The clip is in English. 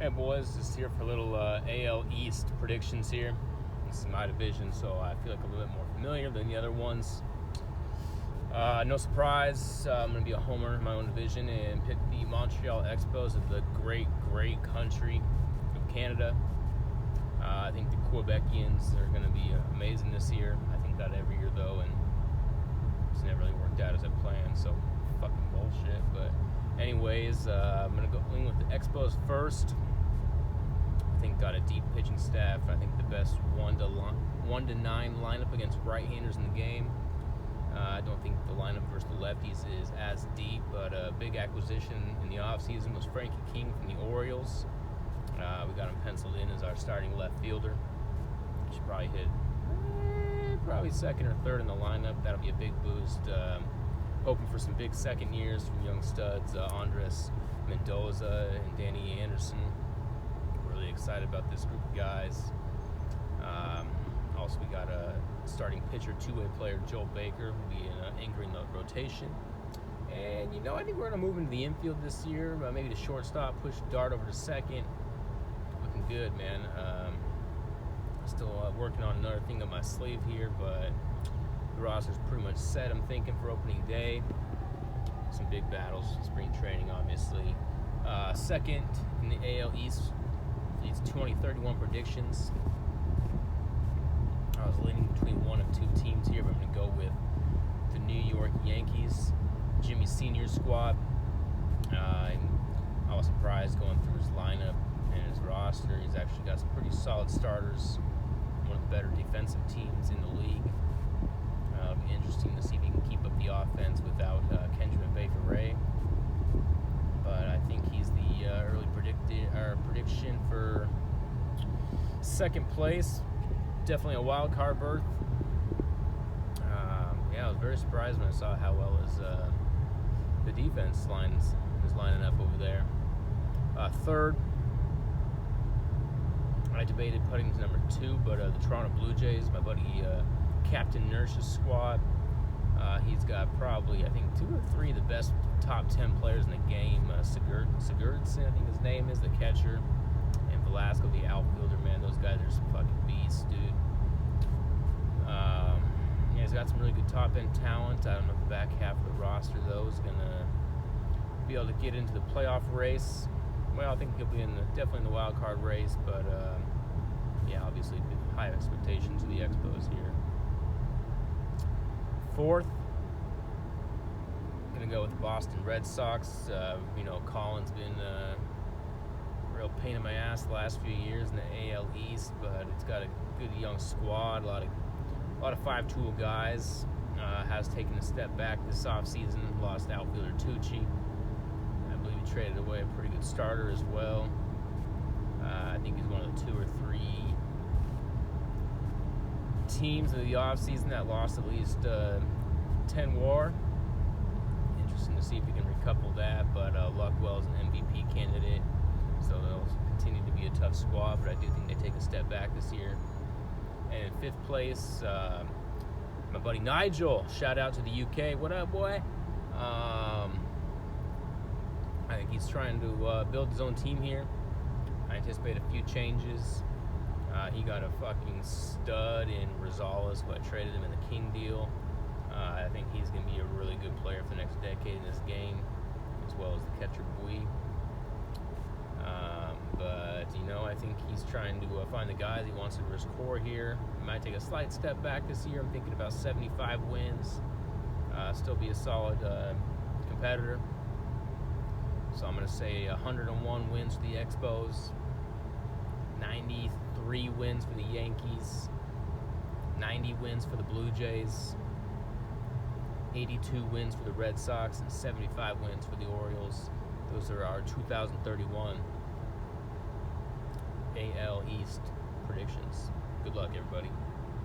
Hey boys, just here for a little AL East predictions here. This is my division, so I feel like a little bit more familiar than the other ones. No surprise, I'm going to be a homer in my own division and pick the Montreal Expos of the great country of Canada. I think the Quebecians are going to be amazing this year. I think that every year though, and it's never really worked out as I planned, so fucking bullshit. But anyways, I'm going to go in with the Expos first. I think got a deep pitching staff. I think the best 1 to 9 lineup against right-handers in the game. I don't think the lineup versus the lefties is as deep, but a big acquisition in the offseason was Frankie King from the Orioles. We got him penciled in as our starting left fielder. Should probably hit probably second or third in the lineup. That'll be a big boost. Hoping for some big second years from young studs, Andres Mendoza and Danny Anderson. Really excited about this group of guys. Also, we got a starting pitcher, two-way player, Joel Baker, will be anchoring the rotation. And, I think we're going to move into the infield this year. Maybe the shortstop, push Dart over to second. Looking good, man. Still working on another thing on my sleeve here, but the roster's pretty much set, I'm thinking, for opening day. Some big battles, spring training, obviously. Second in the AL East, these 2031 predictions. I was leaning between one of two teams here, but I'm going to go with the New York Yankees, Jimmy Sr.'s squad. I was surprised going through his lineup and his roster. He's actually got some pretty solid starters, one of the better defensive teams in the league. It'll be interesting to see if he can keep up the offense without Kenjamin Baker-Ray. But I think he's the early prediction for second place. Definitely a wild card berth. I was very surprised when I saw how well the defense is lining up over there. Third, I debated putting to number 2, but the Toronto Blue Jays, my buddy Captain Nurse's squad. He's got probably, I think, 2 or 3 of the best top 10 players in the game. Sigurdsson, I think his name is, the catcher, and Velasco, the outfielder. Man, those guys are some fucking beasts, dude. He's got some really good top-end talent. I don't know if the back half of the roster, though, is going to be able to get into the playoff race. Well, I think he'll be definitely in the wild card race, but obviously high expectations of the Expos here. Fourth, gonna go with the Boston Red Sox. Colin's been a real pain in my ass the last few years in the AL East, but it's got a good young squad, a lot of five-tool guys. Has taken a step back this offseason, lost outfielder Tucci. I believe he traded away a pretty good starter as well. I think he's one of the 2 or 3 teams of the offseason that lost at least 10 WAR. Interesting to see if he can recouple that, but Luckwell's an MVP candidate, so they'll continue to be a tough squad, but I do think they take a step back this year. And in 5th place, my buddy Nigel. Shout out to the UK. What up, boy? I think he's trying to build his own team here. I anticipate a few changes. He got a fucking stud in Rosales, but I traded him in the King deal. I think he's going to be a really good player for the next decade in this game, as well as the catcher Bui. But I think he's trying to find the guys he wants to his core here. He might take a slight step back this year. I'm thinking about 75 wins. Still be a solid competitor. So I'm going to say 101 wins for the Expos, 93 wins for the Yankees, 90 wins for the Blue Jays, 82 wins for the Red Sox, and 75 wins for the Orioles. Those are our 2031 AL East predictions. Good luck, everybody.